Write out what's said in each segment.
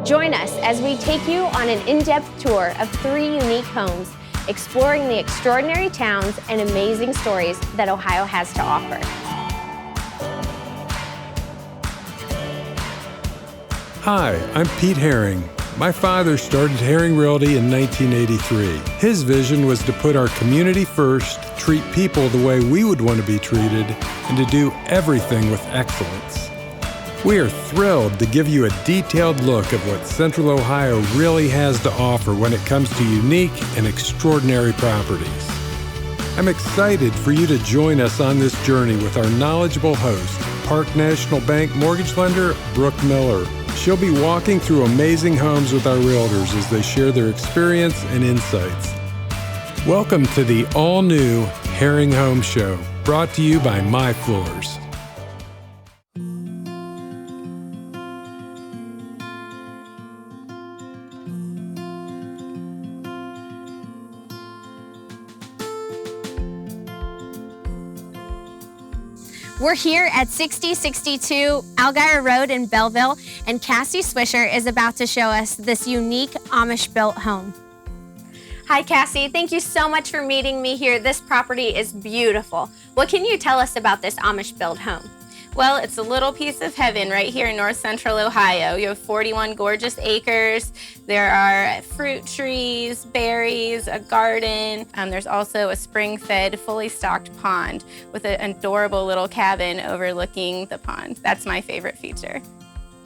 Join us as we take you on an in-depth tour of 3 unique homes, exploring the extraordinary towns and amazing stories that Ohio has to offer. Hi, I'm Pete Haring. My father started Haring Realty in 1983. His vision was to put our community first, treat people the way we would want to be treated, and to do everything with excellence. We are thrilled to give you a detailed look of what Central Ohio really has to offer when it comes to unique and extraordinary properties. I'm excited for you to join us on this journey with our knowledgeable host, Park National Bank mortgage lender, Brooke Miller. She'll be walking through amazing homes with our realtors as they share their experience and insights. Welcome to the all-new Haring Home Show, brought to you by My Floors. We're here at 6062 Algier Road in Belleville, and Cassie Swisher is about to show us this unique Amish-built home. Hi, Cassie. Thank you so much for meeting me here. This property is beautiful. What can you tell us about this Amish-built home? Well, it's a little piece of heaven right here in north central Ohio. You have 41 gorgeous acres. There are fruit trees, berries, a garden. There's also a spring-fed, fully stocked pond with an adorable little cabin overlooking the pond. That's my favorite feature.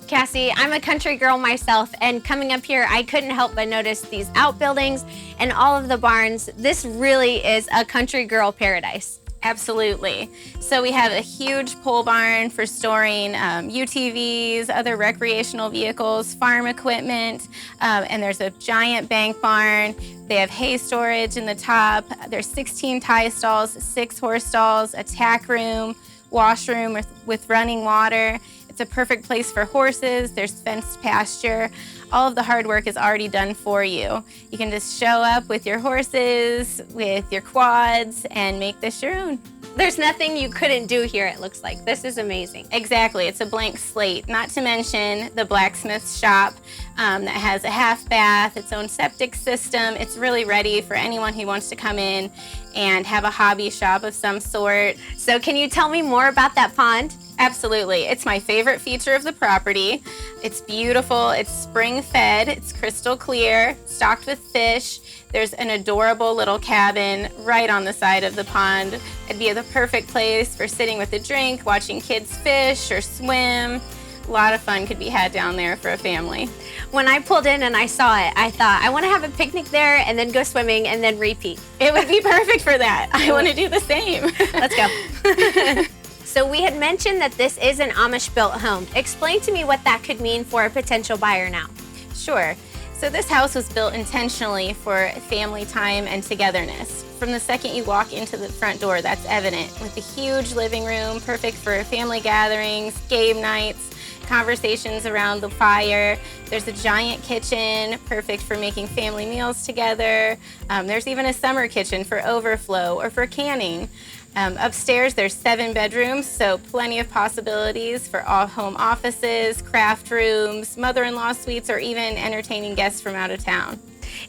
Cassie, I'm a country girl myself, and coming up here, I couldn't help but notice these outbuildings and all of the barns. This really is a country girl paradise. Absolutely. So we have a huge pole barn for storing UTVs, other recreational vehicles, farm equipment, and there's a giant bank barn. They have hay storage in the top. There's 16 tie stalls, 6 horse stalls, a tack room, washroom with running water. It's a perfect place for horses. There's fenced pasture. All of the hard work is already done for you. You can just show up with your horses, with your quads, and make this your own. There's nothing you couldn't do here, it looks like. This is amazing. Exactly. It's a blank slate. Not to mention the blacksmith shop that has a half bath, its own septic system. It's really ready for anyone who wants to come in and have a hobby shop of some sort. So can you tell me more about that pond? Absolutely. It's my favorite feature of the property. It's beautiful. It's spring-fed. It's crystal clear, stocked with fish. There's an adorable little cabin right on the side of the pond. It'd be the perfect place for sitting with a drink, watching kids fish or swim. A lot of fun could be had down there for a family. When I pulled in and I saw it, I thought, I want to have a picnic there and then go swimming and then repeat. It would be perfect for that. I want to do the same. Let's go. So we had mentioned that this is an Amish-built home. Explain to me what that could mean for a potential buyer now. Sure. So this house was built intentionally for family time and togetherness. From the second you walk into the front door, that's evident, with a huge living room, perfect for family gatherings, game nights, conversations around the fire. There's a giant kitchen, perfect for making family meals together. There's even a summer kitchen for overflow or for canning. Upstairs, there's 7 bedrooms, so plenty of possibilities for all home offices, craft rooms, mother-in-law suites, or even entertaining guests from out of town.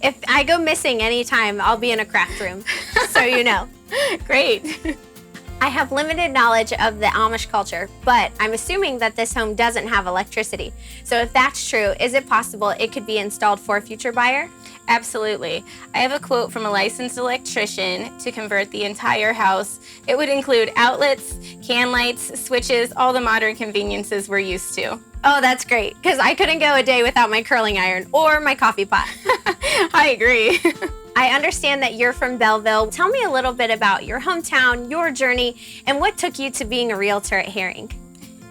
If I go missing anytime, I'll be in a craft room, so you know. Great. I have limited knowledge of the Amish culture, but I'm assuming that this home doesn't have electricity. So if that's true, is it possible it could be installed for a future buyer? Absolutely. I have a quote from a licensed electrician to convert the entire house. It would include outlets, can lights, switches, all the modern conveniences we're used to. Oh, that's great, because I couldn't go a day without my curling iron or my coffee pot. I agree. I understand that you're from Belleville. Tell me a little bit about your hometown, your journey, and what took you to being a realtor at Haring.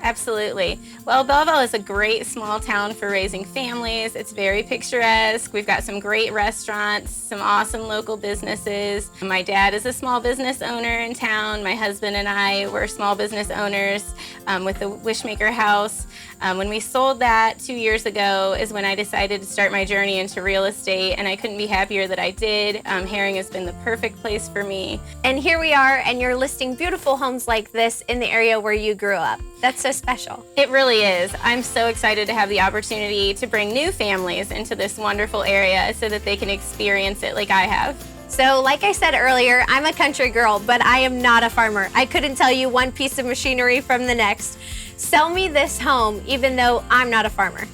Absolutely. Well, Belleville is a great small town for raising families. It's very picturesque. We've got some great restaurants, some awesome local businesses. My dad is a small business owner in town. My husband and I were small business owners with the Wishmaker House. When we sold that 2 years ago is when I decided to start my journey into real estate, and I couldn't be happier that I did. Haring has been the perfect place for me. And here we are, and you're listing beautiful homes like this in the area where you grew up. That's so special. It really is. I'm so excited to have the opportunity to bring new families into this wonderful area so that they can experience it like I have. So like I said earlier, I'm a country girl, but I am not a farmer. I couldn't tell you one piece of machinery from the next. Sell me this home, even though I'm not a farmer.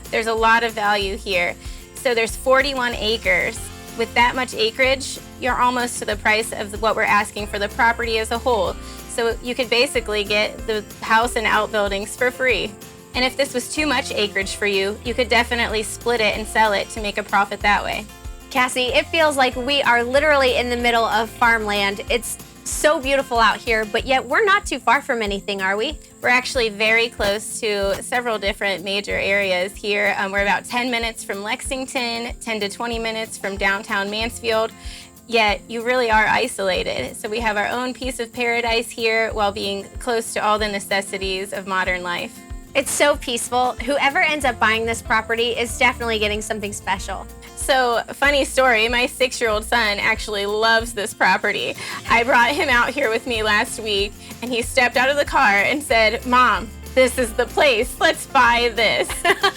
There's a lot of value here. So there's 41 acres. With that much acreage, you're almost to the price of what we're asking for the property as a whole. So you could basically get the house and outbuildings for free. And if this was too much acreage for you, you could definitely split it and sell it to make a profit that way. Cassie, it feels like we are literally in the middle of farmland. It's so beautiful out here, but yet we're not too far from anything, are we? We're actually very close to several different major areas here. We're about 10 minutes from Lexington, 10 to 20 minutes from downtown Mansfield, yet you really are isolated. So we have our own piece of paradise here while being close to all the necessities of modern life. It's so peaceful. Whoever ends up buying this property is definitely getting something special. So, funny story, my 6-year-old son actually loves this property. I brought him out here with me last week, and he stepped out of the car and said, "Mom, this is the place, let's buy this."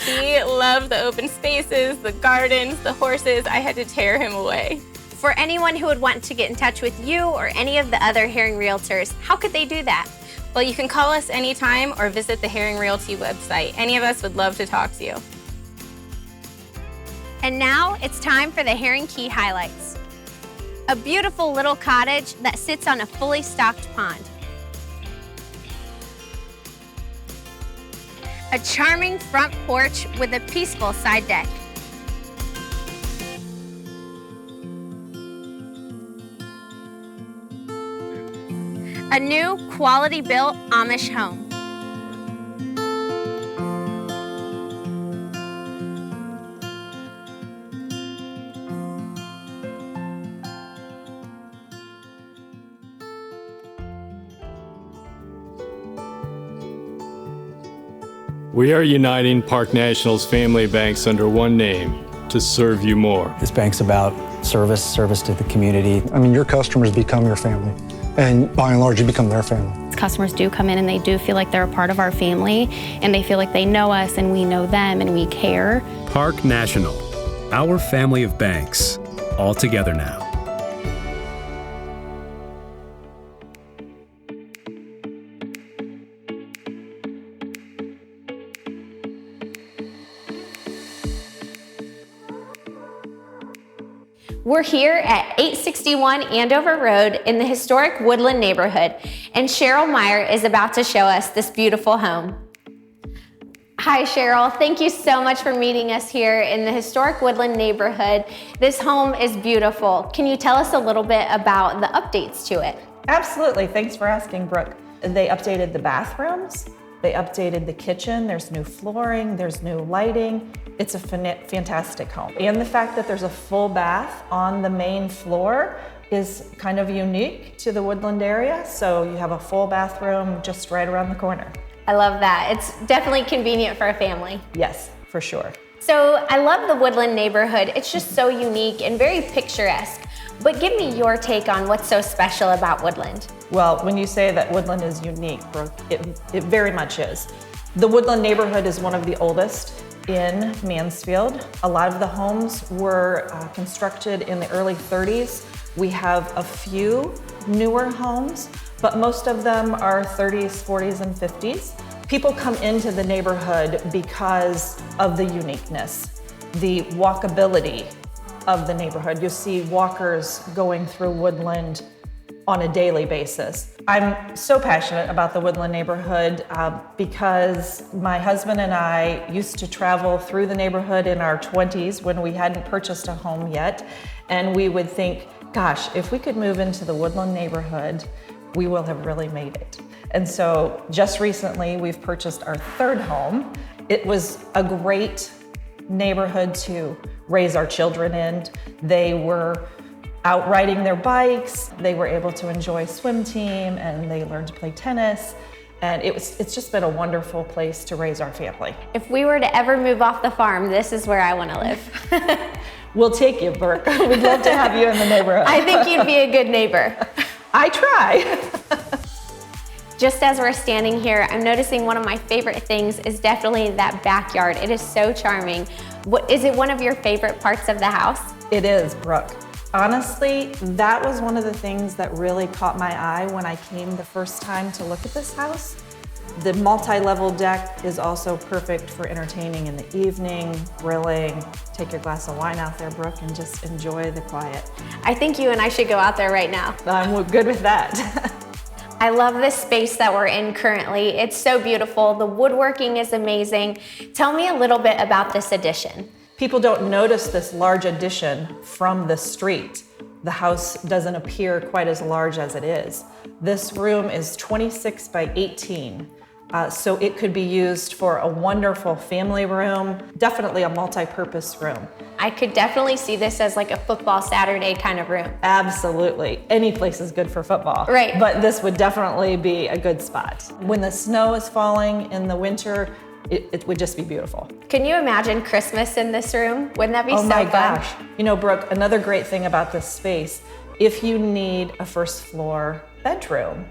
He loved the open spaces, the gardens, the horses. I had to tear him away. For anyone who would want to get in touch with you or any of the other Haring Realtors, how could they do that? Well, you can call us anytime or visit the Haring Realty website. Any of us would love to talk to you. And now it's time for the Haring Key highlights. A beautiful little cottage that sits on a fully stocked pond. A charming front porch with a peaceful side deck. A new quality-built Amish home. We are uniting Park National's family banks under one name to serve you more. This bank's about service to the community. I mean, your customers become your family, and by and large, you become their family. Customers do come in and they do feel like they're a part of our family, and they feel like they know us and we know them and we care. Park National, our family of banks, all together now. We're here at 861 Andover Road in the historic Woodland neighborhood, and Cheryl Meier is about to show us this beautiful home. Hi Cheryl, thank you so much for meeting us here in the historic Woodland neighborhood. This home is beautiful. Can you tell us a little bit about the updates to it? Absolutely, thanks for asking, Brooke. They updated the bathrooms, they updated the kitchen, there's new flooring, there's new lighting. It's a fantastic home. And the fact that there's a full bath on the main floor is kind of unique to the Woodland area. So you have a full bathroom just right around the corner. I love that. It's definitely convenient for a family. Yes, for sure. So I love the Woodland neighborhood. It's just so unique and very picturesque. But give me your take on what's so special about Woodland. Well, when you say that Woodland is unique, Brooke, it very much is. The Woodland neighborhood is one of the oldest in Mansfield. A lot of the homes were constructed in the early 30s. We have a few newer homes, but most of them are 30s, 40s, and 50s. People come into the neighborhood because of the uniqueness, the walkability of the neighborhood. You'll see walkers going through Woodland on a daily basis. I'm so passionate about the Woodland neighborhood because my husband and I used to travel through the neighborhood in our 20s when we hadn't purchased a home yet, and we would think, gosh, if we could move into the Woodland neighborhood, we will have really made it. And so just recently we've purchased our third home. It was a great neighborhood to raise our children in. They were out riding their bikes, they were able to enjoy swim team, and they learned to play tennis. And it's just been a wonderful place to raise our family. If we were to ever move off the farm, this is where I want to live. We'll take you, Burke. We'd love to have you in the neighborhood. I think you'd be a good neighbor. I try. Just as we're standing here, I'm noticing one of my favorite things is definitely that backyard. It is so charming. Is it one of your favorite parts of the house? It is, Brooke. Honestly, that was one of the things that really caught my eye when I came the first time to look at this house. The multi-level deck is also perfect for entertaining in the evening, grilling. Take your glass of wine out there, Brooke, and just enjoy the quiet. I think you and I should go out there right now. I'm good with that. I love this space that we're in currently. It's so beautiful. The woodworking is amazing. Tell me a little bit about this addition. People don't notice this large addition from the street. The house doesn't appear quite as large as it is. This room is 26 by 18. So it could be used for a wonderful family room, definitely a multi-purpose room. I could definitely see this as like a football Saturday kind of room. Absolutely. Any place is good for football. Right. But this would definitely be a good spot. When the snow is falling in the winter, it would just be beautiful. Can you imagine Christmas in this room? Wouldn't that be so fun? Oh my gosh. You know, Brooke, another great thing about this space, if you need a first floor bedroom,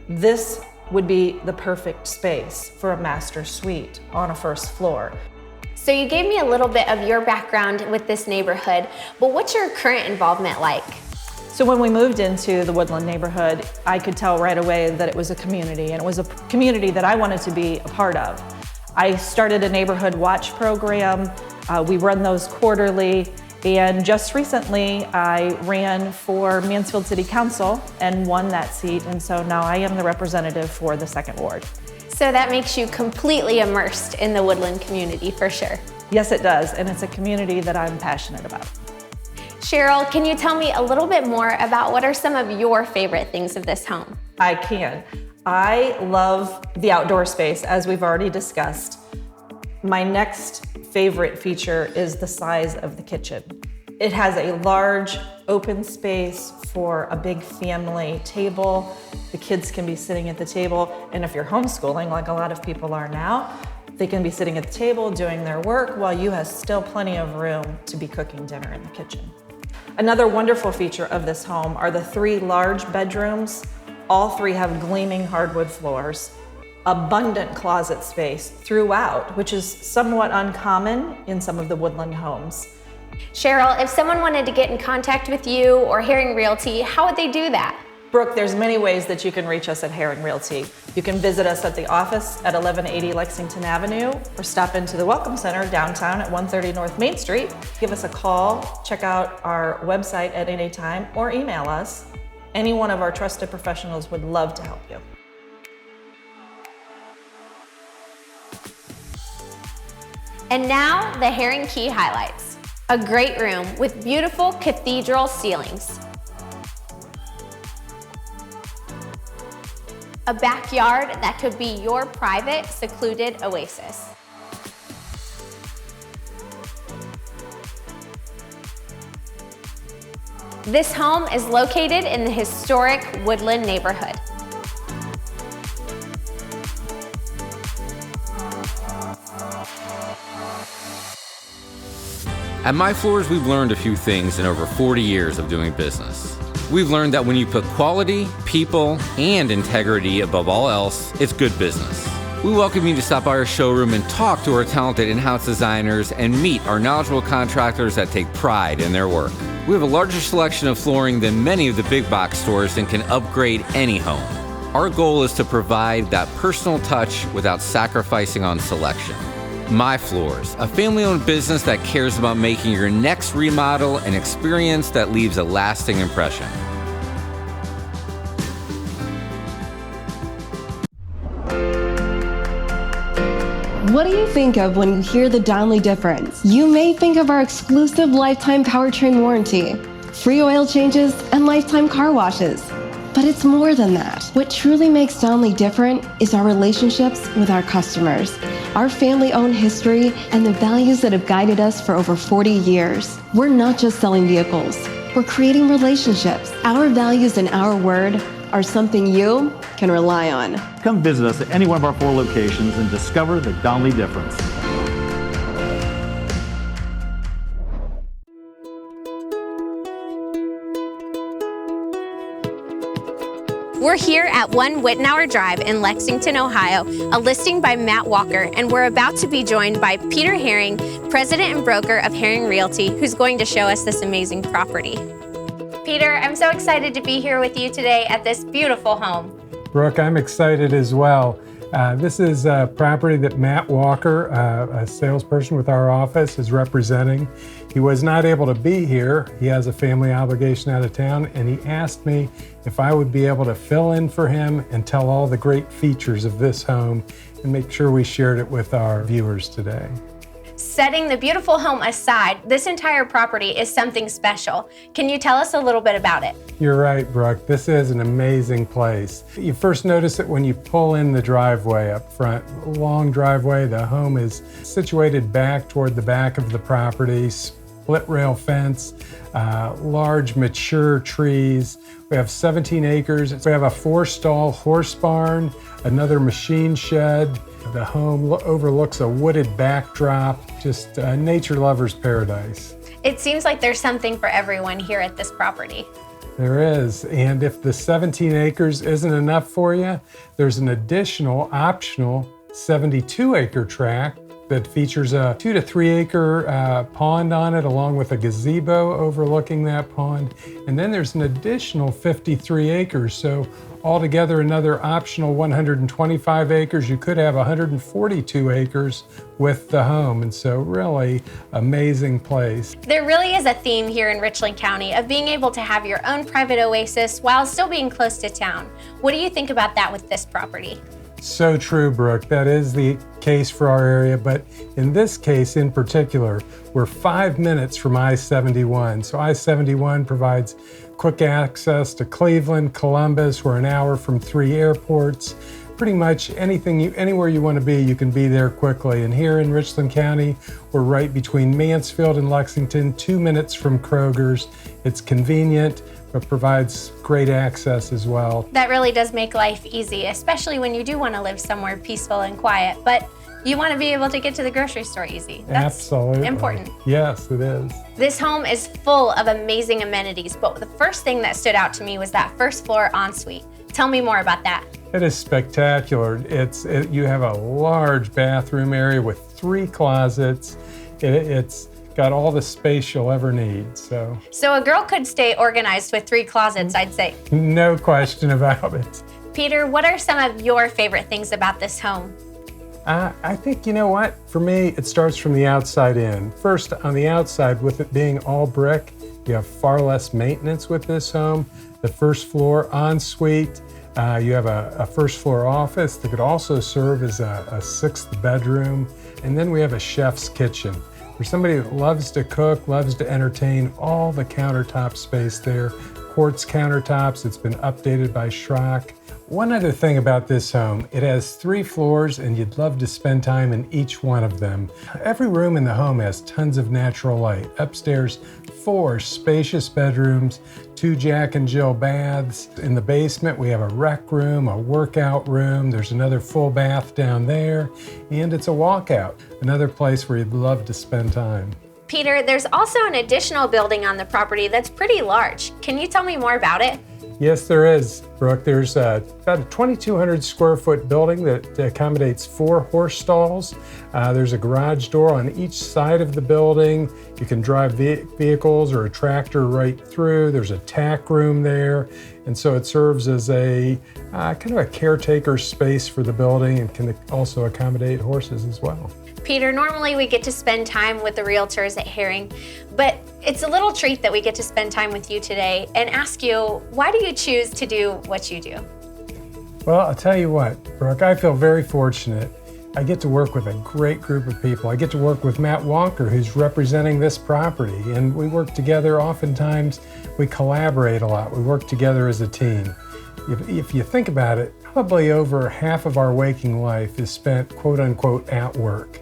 this would be the perfect space for a master suite on a first floor. So you gave me a little bit of your background with this neighborhood, but what's your current involvement like? So when we moved into the Woodland neighborhood, I could tell right away that it was a community, and it was a community that I wanted to be a part of. I started a neighborhood watch program. We run those quarterly. And just recently, I ran for Mansfield City Council and won that seat. And so now I am the representative for the 2nd Ward. So that makes you completely immersed in the Woodland community for sure. Yes, it does. And it's a community that I'm passionate about. Cheryl, can you tell me a little bit more about what are some of your favorite things of this home? I can. I love the outdoor space, as we've already discussed. My next favorite feature is the size of the kitchen. It has a large open space for a big family table. The kids can be sitting at the table, and if you're homeschooling, like a lot of people are now, they can be sitting at the table doing their work while you have still plenty of room to be cooking dinner in the kitchen. Another wonderful feature of this home are the 3 large bedrooms. All 3 have gleaming hardwood floors. Abundant closet space throughout, which is somewhat uncommon in some of the Woodland homes. Cheryl, if someone wanted to get in contact with you or Haring Realty, how would they do that? Brooke, there's many ways that you can reach us at Haring Realty. You can visit us at the office at 1180 Lexington Avenue, or stop into the Welcome Center downtown at 130 North Main Street. Give us a call, check out our website at any time, or email us. Any one of our trusted professionals would love to help you. And now, the Haring Key highlights. A great room with beautiful cathedral ceilings. A backyard that could be your private, secluded oasis. This home is located in the historic Woodland neighborhood. At My Floors, we've learned a few things in over 40 years of doing business. We've learned that when you put quality, people, and integrity above all else, it's good business. We welcome you to stop by our showroom and talk to our talented in-house designers and meet our knowledgeable contractors that take pride in their work. We have a larger selection of flooring than many of the big box stores and can upgrade any home. Our goal is to provide that personal touch without sacrificing on selection. My Floors, a family-owned business that cares about making your next remodel an experience that leaves a lasting impression. What do you think of when you hear the Donnelly difference? You may think of our exclusive lifetime powertrain warranty, free oil changes, and lifetime car washes. But it's more than that. What truly makes Donnelly different is our relationships with our customers, our family-owned history, and the values that have guided us for over 40 years. We're not just selling vehicles. We're creating relationships. Our values and our word are something you can rely on. Come visit us at any one of our 4 locations and discover the Donnelly difference. We're here at 1 Wittenauer Drive in Lexington, Ohio, a listing by Matt Walker, and we're about to be joined by Peter Haring, president and broker of Haring Realty, who's going to show us this amazing property. Peter, I'm so excited to be here with you today at this beautiful home. Brooke, I'm excited as well. This is a property that Matt Walker, a salesperson with our office, is representing. He was not able to be here. He has a family obligation out of town, and he asked me if I would be able to fill in for him and tell all the great features of this home and make sure we shared it with our viewers today. Setting the beautiful home aside, this entire property is something special. Can you tell us a little bit about it? You're right, Brooke. This is an amazing place. You first notice it when you pull in the driveway up front. Long driveway. The home is situated back toward the back of the property. Split rail fence, large mature trees. We have 17 acres. We have a 4-stall horse barn, another machine shed. The home overlooks a wooded backdrop, just a nature lover's paradise. It seems like there's something for everyone here at this property. There is, and if the 17 acres isn't enough for you, there's an additional optional 72-acre tract that features a 2 to 3 acre pond on it, along with a gazebo overlooking that pond. And then there's an additional 53 acres. So altogether, another optional 125 acres. You could have 142 acres with the home. And so really amazing place. There really is a theme here in Richland County of being able to have your own private oasis while still being close to town. What do you think about that with this property? So true, Brooke. That is the case for our area, but in this case in particular, we're 5 minutes from I-71. So I-71 provides quick access to Cleveland, Columbus. We're an hour from 3 airports. Pretty much anywhere you want to be, you can be there quickly. And here in Richland County, we're right between Mansfield and Lexington, 2 minutes from Kroger's. It's convenient, but provides great access as well. That really does make life easy, especially when you do want to live somewhere peaceful and quiet, but you want to be able to get to the grocery store easy. That's absolutely important. Yes, it is. This home is full of amazing amenities, but the first thing that stood out to me was that first floor ensuite. Tell me more about that. It is spectacular. You have a large bathroom area with 3 closets. It's got all the space you'll ever need. So a girl could stay organized with 3 closets, I'd say. No question about it. Peter, what are some of your favorite things about this home? I think, you know what? For me, it starts from the outside in. First, on the outside, with it being all brick, you have far less maintenance with this home. The first floor ensuite, you have a first floor office that could also serve as a 6th bedroom. And then we have a chef's kitchen. For somebody that loves to cook, loves to entertain, all the countertop space there. Quartz countertops, it's been updated by Schrock. One other thing about this home, it has 3 floors and you'd love to spend time in each one of them. Every room in the home has tons of natural light. Upstairs, 4 spacious bedrooms, 2 Jack and Jill baths. In the basement, we have a rec room, a workout room. There's another full bath down there, and it's a walkout, another place where you'd love to spend time. Peter, there's also an additional building on the property that's pretty large. Can you tell me more about it? Yes, there is, Brooke. There's about a 2,200 square foot building that accommodates 4 horse stalls. There's a garage door on each side of the building. You can drive vehicles or a tractor right through. There's a tack room there. And so it serves as a kind of a caretaker space for the building and can also accommodate horses as well. Peter, normally we get to spend time with the realtors at Haring, but it's a little treat that we get to spend time with you today and ask you, why do you choose to do what you do? Well, I'll tell you what, Brooke, I feel very fortunate. I get to work with a great group of people. I get to work with Matt Walker, who's representing this property, and we work together. Oftentimes, we collaborate a lot. We work together as a team. If you think about it, probably over half of our waking life is spent, quote unquote, at work.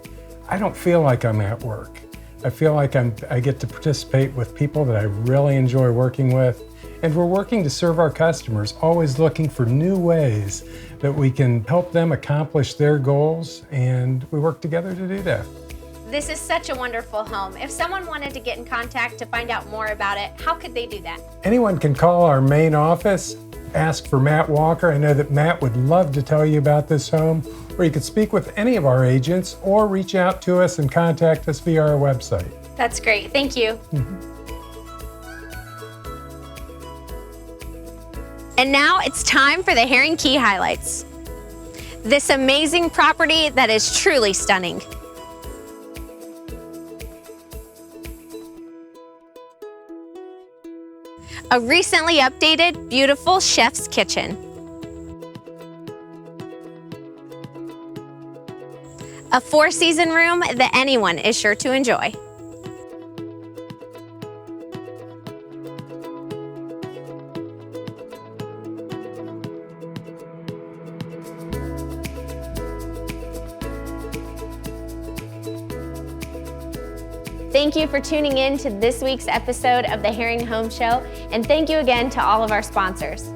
I don't feel like I'm at work. I feel like I get to participate with people that I really enjoy working with. And we're working to serve our customers, always looking for new ways that we can help them accomplish their goals, and we work together to do that. This is such a wonderful home. If someone wanted to get in contact to find out more about it, how could they do that? Anyone can call our main office ask for Matt Walker. I know that Matt would love to tell you about this home, or you could speak with any of our agents or reach out to us and contact us via our website. That's great. Thank you. And now it's time for the Haring Key highlights. This amazing property that is truly stunning. A recently updated, beautiful chef's kitchen. A 4-season room that anyone is sure to enjoy. Thank you for tuning in to this week's episode of the Haring Home Show, and thank you again to all of our sponsors.